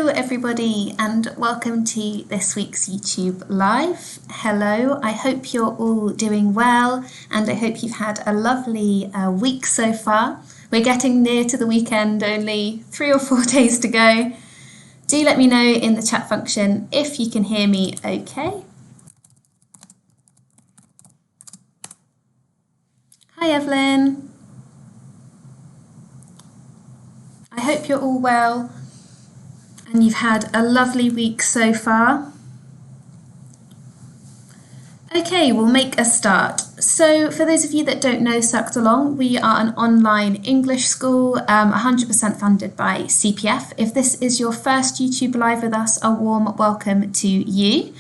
Hello everybody and welcome to this week's YouTube Live. Hello, I hope you're all doing well and I hope you've had a lovely week so far. We're getting near to the weekend, only 3 or 4 days to go. Do let me know in the chat function if you can hear me okay. Hi Evelyn. I hope you're all well and you've had a lovely week so far. Okay, we'll make a start. So for those of you that don't know Cercle, we are an online English school, 100% funded by CPF. If this is your first YouTube Live with us, a warm welcome to you.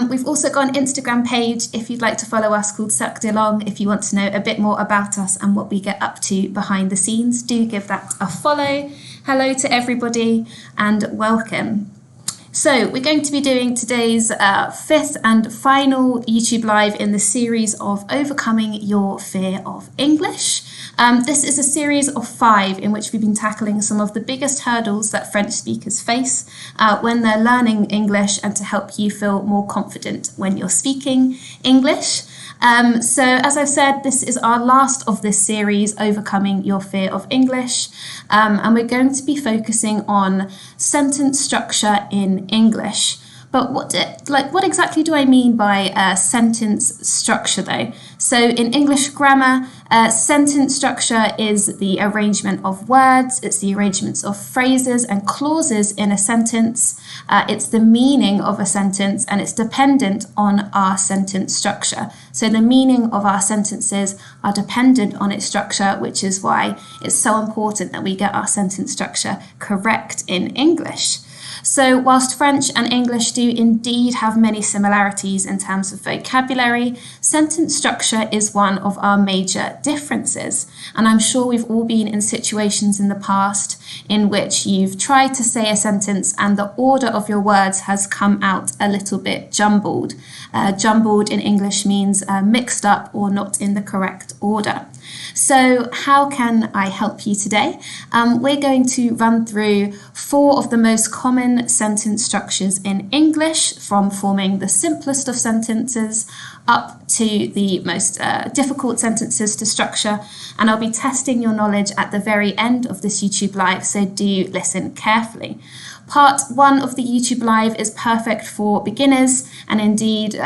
We've also got an Instagram page if you'd like to follow us called Cercle. If you want to know a bit more about us and what we get up to behind the scenes, do give that a follow. Hello to everybody and welcome. So we're going to be doing today's 5th and final YouTube Live in the series of Overcoming Your Fear of English. This is a series of 5 in which we've been tackling some of the biggest hurdles that French speakers face when they're learning English and to help you feel more confident when you're speaking English. So as I've said, this is our last of this series, Overcoming Your Fear of English, and we're going to be focusing on sentence structure in English. But what exactly do I mean by sentence structure though? So in English grammar, sentence structure is the arrangement of words, it's the arrangements of phrases and clauses in a sentence, it's the meaning of a sentence, and it's dependent on our sentence structure. So the meaning of our sentences are dependent on its structure, which is why it's so important that we get our sentence structure correct in English. So whilst French and English do indeed have many similarities in terms of vocabulary, sentence structure is one of our major differences. And I'm sure we've all been in situations in the past in which you've tried to say a sentence and the order of your words has come out a little bit jumbled. Jumbled in English means mixed up or not in the correct order. So how can I help you today? We're going to run through 4 of the most common sentence structures in English, from forming the simplest of sentences up to the most difficult sentences to structure, and I'll be testing your knowledge at the very end of this YouTube Live, so do listen carefully. Part 1 of the YouTube Live is perfect for beginners, and indeed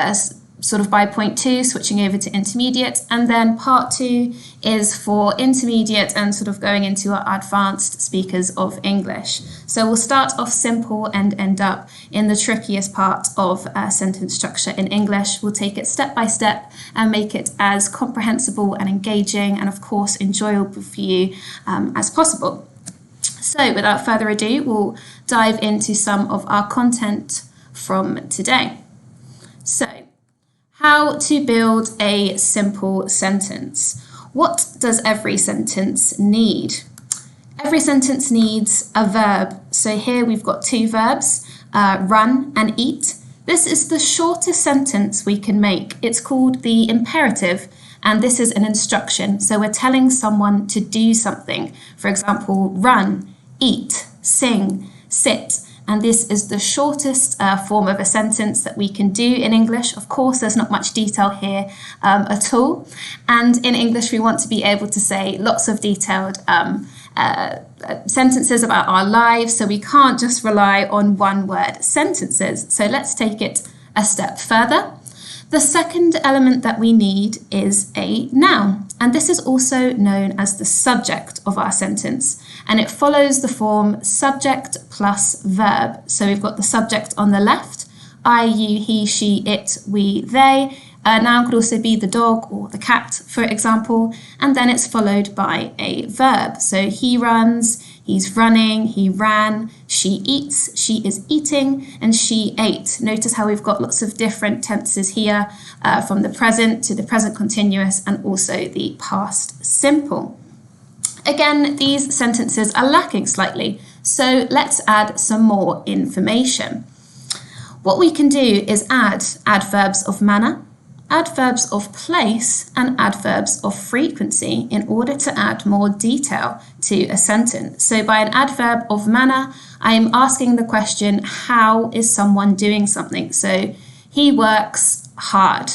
sort of by point 2, switching over to intermediate, and then part 2 is for intermediate and sort of going into our advanced speakers of English. So we'll start off simple and end up in the trickiest part of sentence structure in English. We'll take it step by step and make it as comprehensible and engaging and of course enjoyable for you as possible. So without further ado, we'll dive into some of our content from today. So, how to build a simple sentence. What does every sentence need? Every sentence needs a verb. So here we've got 2 verbs, run and eat. This is the shortest sentence we can make. It's called the imperative, and this is an instruction. So we're telling someone to do something. For example, run, eat, sing, sit. And this is the shortest form of a sentence that we can do in English. Of course, there's not much detail here at all. And in English, we want to be able to say lots of detailed sentences about our lives. So we can't just rely on one-word sentences. So let's take it a step further. The second element that we need is a noun. And this is also known as the subject of our sentence. And it follows the form subject plus verb. So we've got the subject on the left, I, you, he, she, it, we, they. A noun could also be the dog or the cat, for example, and then it's followed by a verb. So he runs, he's running, he ran, she eats, she is eating, and she ate. Notice how we've got lots of different tenses here, from the present to the present continuous and also the past simple. Again, these sentences are lacking slightly, so let's add some more information. What we can do is add adverbs of manner, adverbs of place and adverbs of frequency in order to add more detail to a sentence. So by an adverb of manner, I am asking the question, how is someone doing something? So he works hard.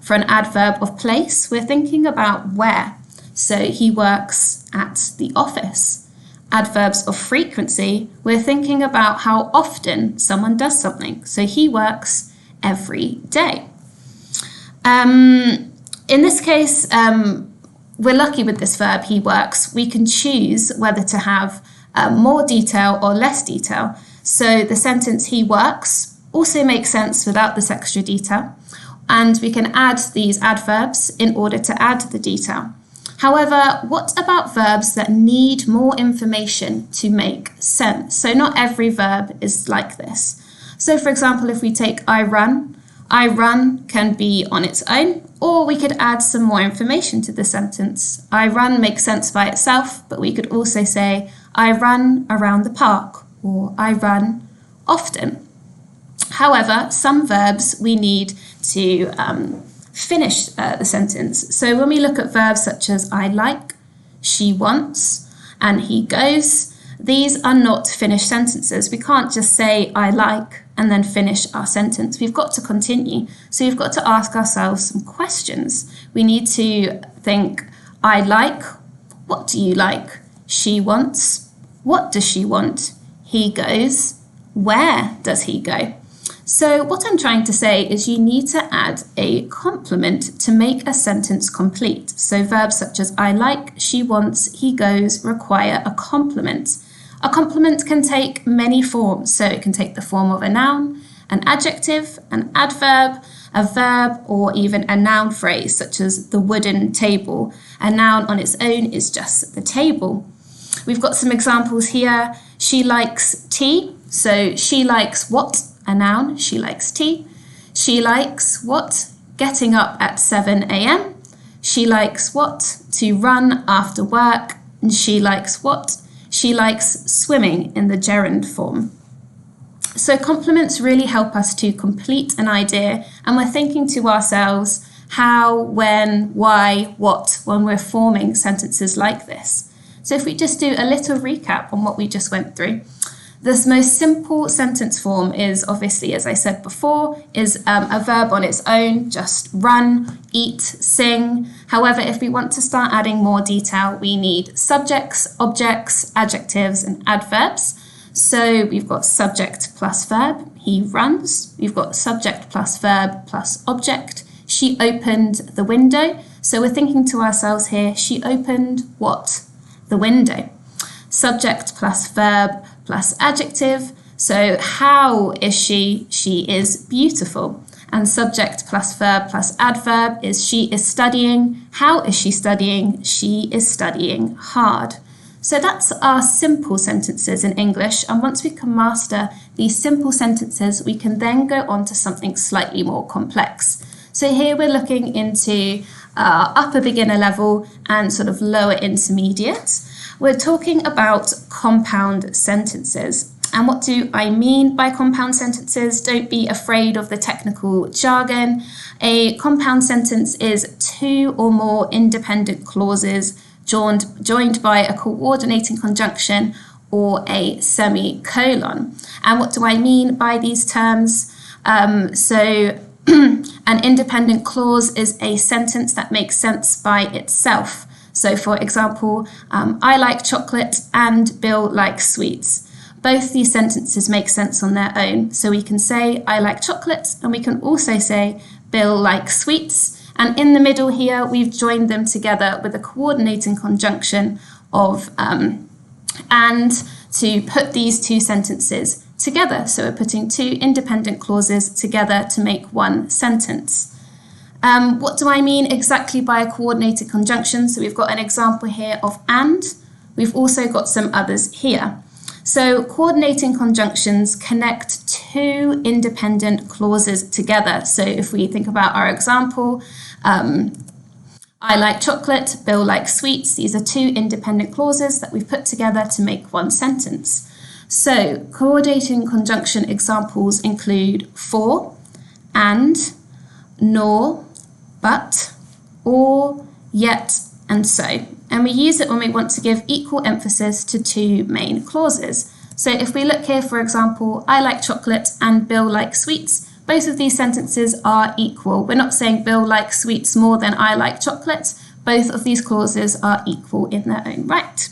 For an adverb of place, we're thinking about where. So he works at the office. Adverbs of frequency, we're thinking about how often someone does something. So he works every day. In this case, we're lucky with this verb, he works. We can choose whether to have more detail or less detail. So the sentence he works also makes sense without this extra detail. And we can add these adverbs in order to add the detail. However, what about verbs that need more information to make sense? So not every verb is like this. So for example, if we take I run can be on its own, or we could add some more information to the sentence. I run makes sense by itself, but we could also say, I run around the park, or I run often. However, some verbs we need to finish the sentence. So when we look at verbs such as I like, she wants, and he goes, these are not finished sentences. We can't just say I like and then finish our sentence. We've got to continue. So we've got to ask ourselves some questions. We need to think, I like, what do you like? She wants, what does she want? He goes, where does he go? So what I'm trying to say is you need to add a complement to make a sentence complete. So verbs such as I like, she wants, he goes require a complement. A complement can take many forms. So it can take the form of a noun, an adjective, an adverb, a verb, or even a noun phrase such as the wooden table. A noun on its own is just the table. We've got some examples here. She likes tea. So she likes what? A noun, she likes tea. She likes what? Getting up at 7 a.m. She likes what? To run after work. And she likes what? She likes swimming in the gerund form. So complements really help us to complete an idea, and we're thinking to ourselves how, when, why, what when we're forming sentences like this. So if we just do a little recap on what we just went through. This most simple sentence form is obviously, as I said before, is a verb on its own, just run, eat, sing. However, if we want to start adding more detail, we need subjects, objects, adjectives, and adverbs. So we've got subject plus verb, he runs. We've got subject plus verb plus object. She opened the window. So we're thinking to ourselves here, she opened what? The window. Subject plus verb plus adjective. So how is she? She is beautiful. And subject plus verb plus adverb is she is studying. How is she studying? She is studying hard. So that's our simple sentences in English. And once we can master these simple sentences, we can then go on to something slightly more complex. So here we're looking into upper beginner level and sort of lower intermediate. We're talking about compound sentences. And what do I mean by compound sentences? Don't be afraid of the technical jargon. A compound sentence is two or more independent clauses joined by a coordinating conjunction or a semicolon. And what do I mean by these terms? An independent clause is a sentence that makes sense by itself. So for example, I like chocolate and Bill likes sweets. Both these sentences make sense on their own. So we can say I like chocolate, and we can also say Bill likes sweets. And in the middle here, we've joined them together with a coordinating conjunction of and to put these two sentences together. So we're putting two independent clauses together to make one sentence. What do I mean exactly by a coordinated conjunction? So we've got an example here of and. We've also got some others here. So coordinating conjunctions connect two independent clauses together. So if we think about our example, I like chocolate, Bill likes sweets. These are two independent clauses that we've put together to make one sentence. So coordinating conjunction examples include for, and, nor, but, or, yet, and so. And we use it when we want to give equal emphasis to two main clauses. So if we look here, for example, I like chocolate and Bill likes sweets, both of these sentences are equal. We're not saying Bill likes sweets more than I like chocolate. Both of these clauses are equal in their own right.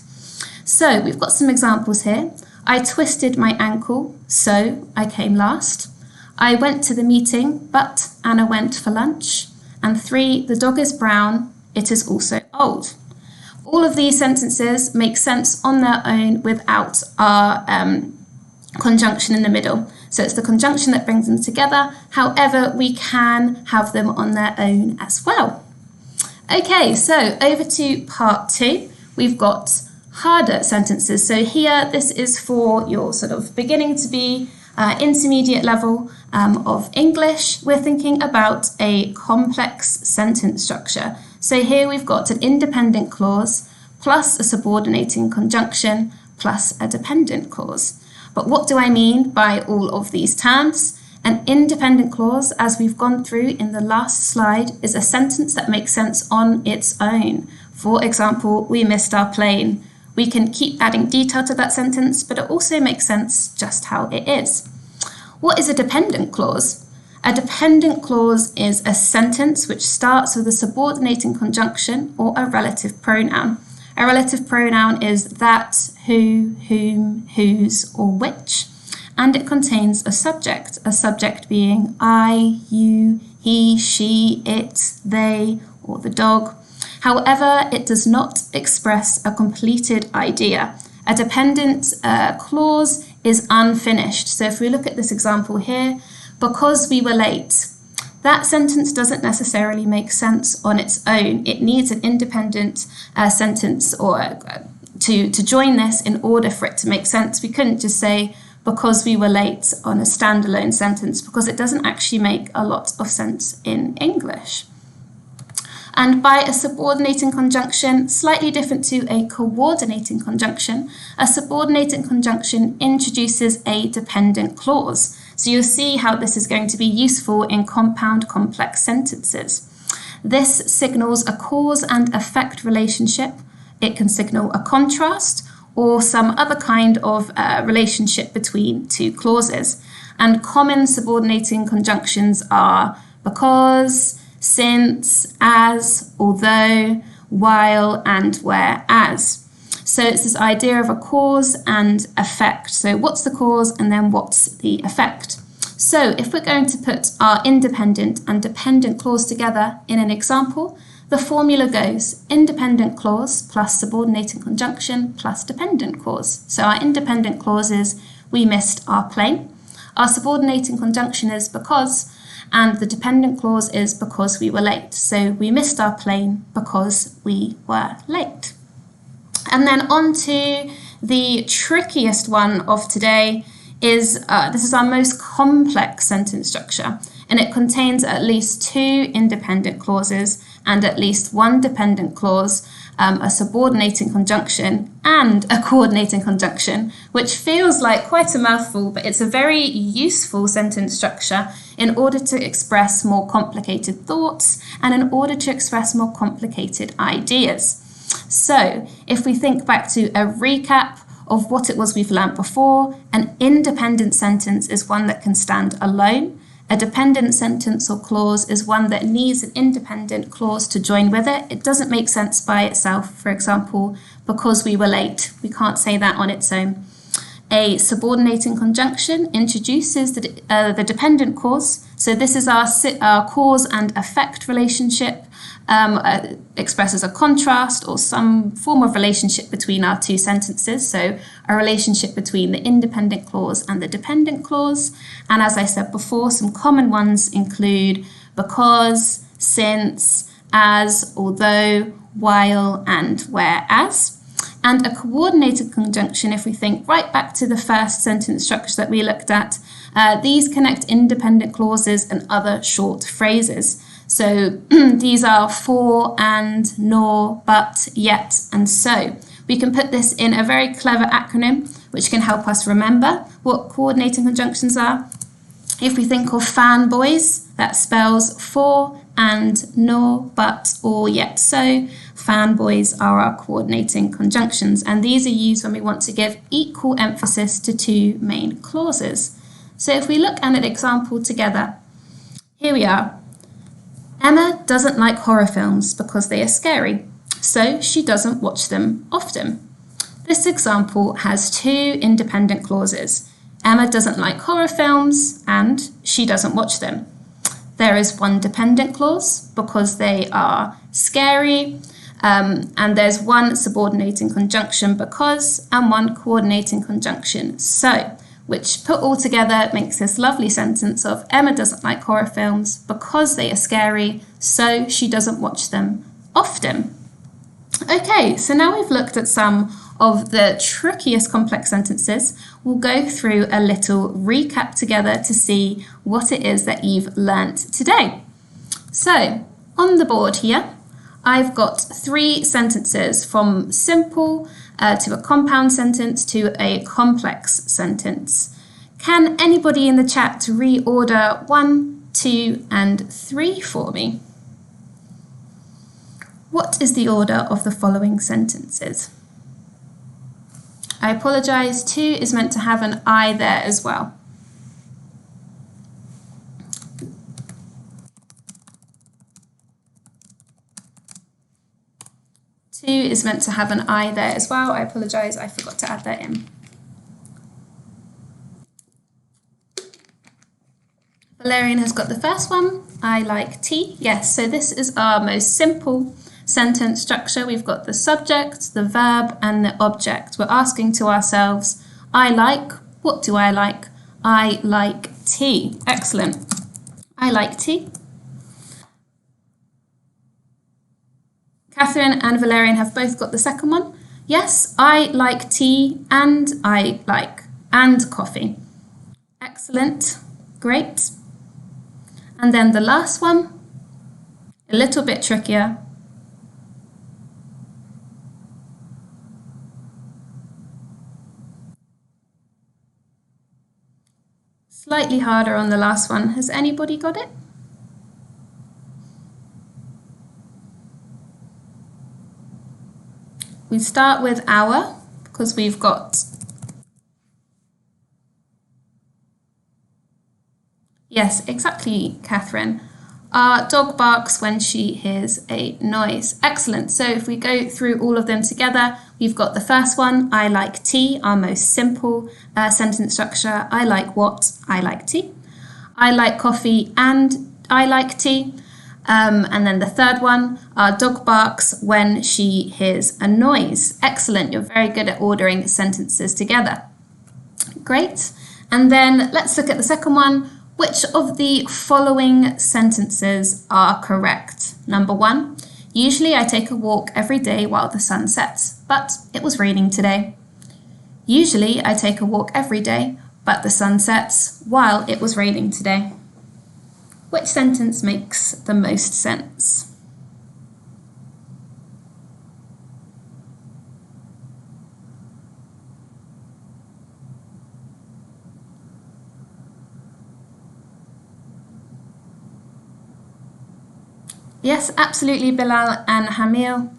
So we've got some examples here. I twisted my ankle, so I came last. I went to the meeting, but Anna went for lunch. And 3, the dog is brown, it is also old. All of these sentences make sense on their own without our conjunction in the middle. So it's the conjunction that brings them together. However, we can have them on their own as well. Okay, so over to part 2. We've got harder sentences. So here, this is for your sort of beginning to be intermediate level of English. We're thinking about a complex sentence structure. So here we've got an independent clause plus a subordinating conjunction plus a dependent clause. But what do I mean by all of these terms? An independent clause, as we've gone through in the last slide, is a sentence that makes sense on its own. For example, we missed our plane. We can keep adding detail to that sentence, but it also makes sense just how it is. What is a dependent clause? A dependent clause is a sentence which starts with a subordinating conjunction or a relative pronoun. A relative pronoun is that, who, whom, whose, or which, and it contains a subject being I, you, he, she, it, they, or the dog. However, it does not express a completed idea. A dependent clause is unfinished. So if we look at this example here, because we were late, that sentence doesn't necessarily make sense on its own. It needs an independent sentence or to join this in order for it to make sense. We couldn't just say because we were late on a standalone sentence because it doesn't actually make a lot of sense in English. And by a subordinating conjunction, slightly different to a coordinating conjunction, a subordinating conjunction introduces a dependent clause. So you'll see how this is going to be useful in compound complex sentences. This signals a cause and effect relationship. It can signal a contrast or some other kind of relationship between two clauses. And common subordinating conjunctions are because, since, as, although, while, and whereas. So it's this idea of a cause and effect. So what's the cause and then what's the effect? So if we're going to put our independent and dependent clause together in an example, the formula goes independent clause plus subordinating conjunction plus dependent clause. So our independent clause is we missed our plane. Our subordinating conjunction is because, and the dependent clause is because we were late. So we missed our plane because we were late. And then on to the trickiest one of today is, this is our most complex sentence structure, and it contains at least 2 independent clauses and at least 1 dependent clause, a subordinating conjunction and a coordinating conjunction, which feels like quite a mouthful, but it's a very useful sentence structure in order to express more complicated thoughts and in order to express more complicated ideas. So if we think back to a recap of what it was we've learnt before, an independent sentence is one that can stand alone. A dependent sentence or clause is one that needs an independent clause to join with it. It doesn't make sense by itself. For example, because we were late, we can't say that on its own. A subordinating conjunction introduces the dependent clause. So this is our cause and effect relationship. Expresses a contrast or some form of relationship between our 2 sentences. So a relationship between the independent clause and the dependent clause. And as I said before, some common ones include because, since, as, although, while, and whereas. And a coordinated conjunction, if we think right back to the first sentence structure that we looked at, these connect independent clauses and other short phrases. So these are for, and, nor, but, yet, and so. We can put this in a very clever acronym, which can help us remember what coordinating conjunctions are. If we think of fanboys, that spells for, and, nor, but, or, yet so. Fanboys are our coordinating conjunctions, and these are used when we want to give equal emphasis to two main clauses. So if we look at an example together, here we are. Emma doesn't like horror films because they are scary, so she doesn't watch them often. This example has two independent clauses. Emma doesn't like horror films and she doesn't watch them. There is one dependent clause because they are scary, and there's one subordinating conjunction because and one coordinating conjunction so, which put all together makes this lovely sentence of Emma doesn't like horror films because they are scary, so she doesn't watch them often. Okay, so now we've looked at some of the trickiest complex sentences. We'll go through a little recap together to see what it is that you've learnt today. So, on the board here, I've got three sentences from simple to a compound sentence to a complex sentence. Can anybody in the chat reorder 1, 2, and 3 for me? What is the order of the following sentences? I apologise, 2 is meant to have an I there as well. Two is meant to have an I there as well. I apologise, I forgot to add that in. Valerian has got the first one. I like tea. Yes, so this is our most simple sentence structure. We've got the subject, the verb, and the object. We're asking to ourselves, I like, what do I like? I like tea. Excellent. I like tea. Catherine and Valerian have both got the second one. Yes, I like tea and I like and coffee. Excellent. Great. And then the last one, a little bit trickier. Slightly harder on the last one. Has anybody got it? We start with our because we've got, yes, exactly, Catherine. Our dog barks when she hears a noise. Excellent. So if we go through all of them together, we've got the first one, I like tea, our most simple sentence structure. I like what? I like tea. I like coffee and I like tea. And then the third one, our dog barks when she hears a noise. Excellent. You're very good at ordering sentences together. Great. And then let's look at the second one. Which of the following sentences are correct? Number 1, usually I take a walk every day while the sun sets, but it was raining today. Usually I take a walk every day, but the sun sets while it was raining today. Which sentence makes the most sense? Yes, absolutely, Bilal and Hamil.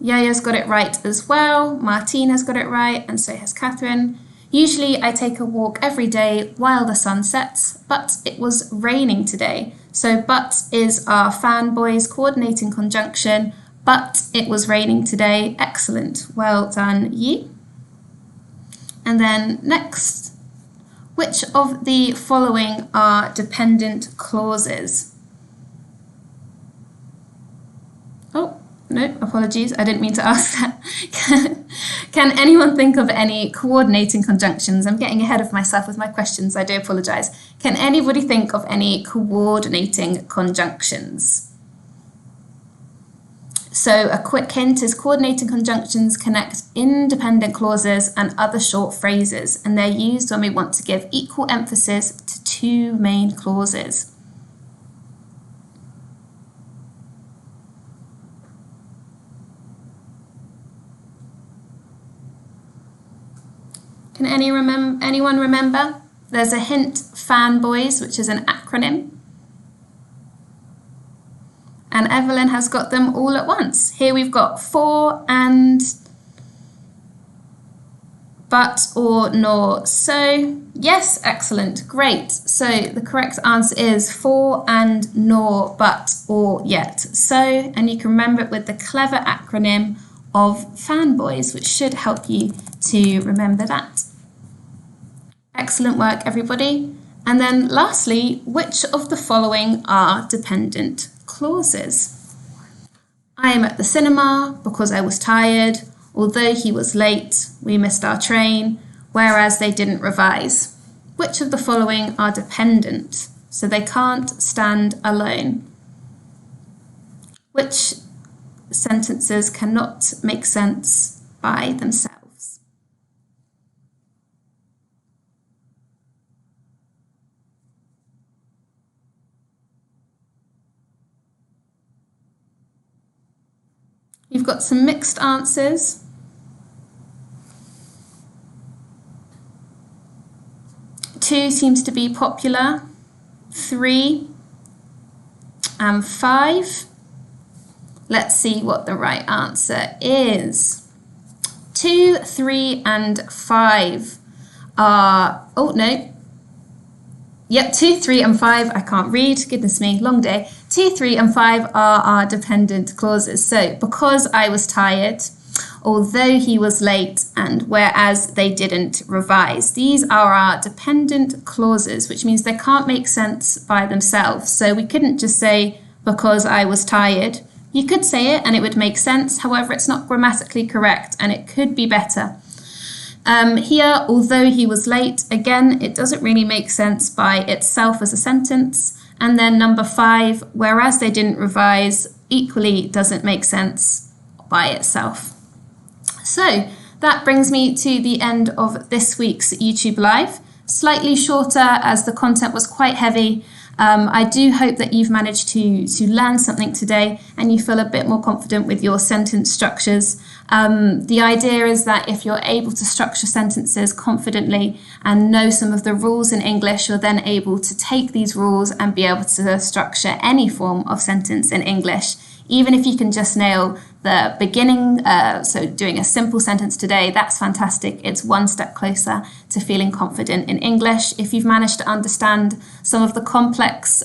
Yaya's got it right as well. Martine has got it right, and so has Catherine. Usually I take a walk every day while the sun sets, but it was raining today. So but is our fanboys coordinating conjunction, but it was raining today. Excellent. Well done, Yi. And then next, which of the following are dependent clauses? Oh, no, apologies. I didn't mean to ask that. Can anyone think of any coordinating conjunctions? I'm getting ahead of myself with my questions. I do apologise. Can anybody think of any coordinating conjunctions? So a quick hint is coordinating conjunctions connect independent clauses and other short phrases, and they're used when we want to give equal emphasis to two main clauses. Can anyone remember? There's a hint, fanboys, which is an acronym. And Evelyn has got them all at once. Here we've got for and but or nor so. Yes, excellent, great. So the correct answer is for and nor, but or yet. So, and you can remember it with the clever acronym of fanboys, which should help you to remember that. Excellent work, everybody. And then lastly, which of the following are dependent clauses? I am at the cinema because I was tired. Although he was late, we missed our train, whereas they didn't revise. Which of the following are dependent? So they can't stand alone. Which sentences cannot make sense by themselves? You've got some mixed answers. 2 seems to be popular, 3 and 5. Let's see what the right answer is. 2, 3 and 5 are, oh no, yep, 2, 3 and 5, I can't read, goodness me, long day. 2, 3 and 5 are our dependent clauses. So, because I was tired, although he was late, and whereas they didn't revise. These are our dependent clauses, which means they can't make sense by themselves. So we couldn't just say, because I was tired. You could say it and it would make sense. However, it's not grammatically correct and it could be better. Here, although he was late, again, it doesn't really make sense by itself as a sentence. And then number 5, whereas they didn't revise, equally doesn't make sense by itself. So that brings me to the end of this week's YouTube Live. Slightly shorter as the content was quite heavy. I do hope that you've managed to learn something today and you feel a bit more confident with your sentence structures. The idea is that if you're able to structure sentences confidently and know some of the rules in English, you're then able to take these rules and be able to structure any form of sentence in English. Even if you can just nail the beginning, so doing a simple sentence today, that's fantastic. It's one step closer to feeling confident in English. If you've managed to understand some of the complex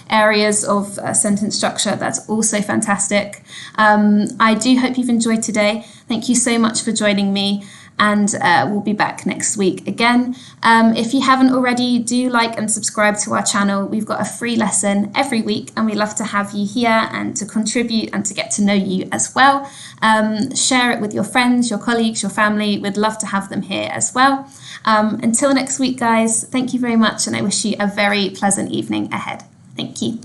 areas of sentence structure, that's also fantastic. I do hope you've enjoyed today. Thank you so much for joining me. And we'll be back next week again. If you haven't already, do like and subscribe to our channel. We've got a free lesson every week and we love to have you here and to contribute and to get to know you as well. Share it with your friends, your colleagues, your family. We'd love to have them here as well. Until next week, guys, thank you very much and I wish you a very pleasant evening ahead. Thank you.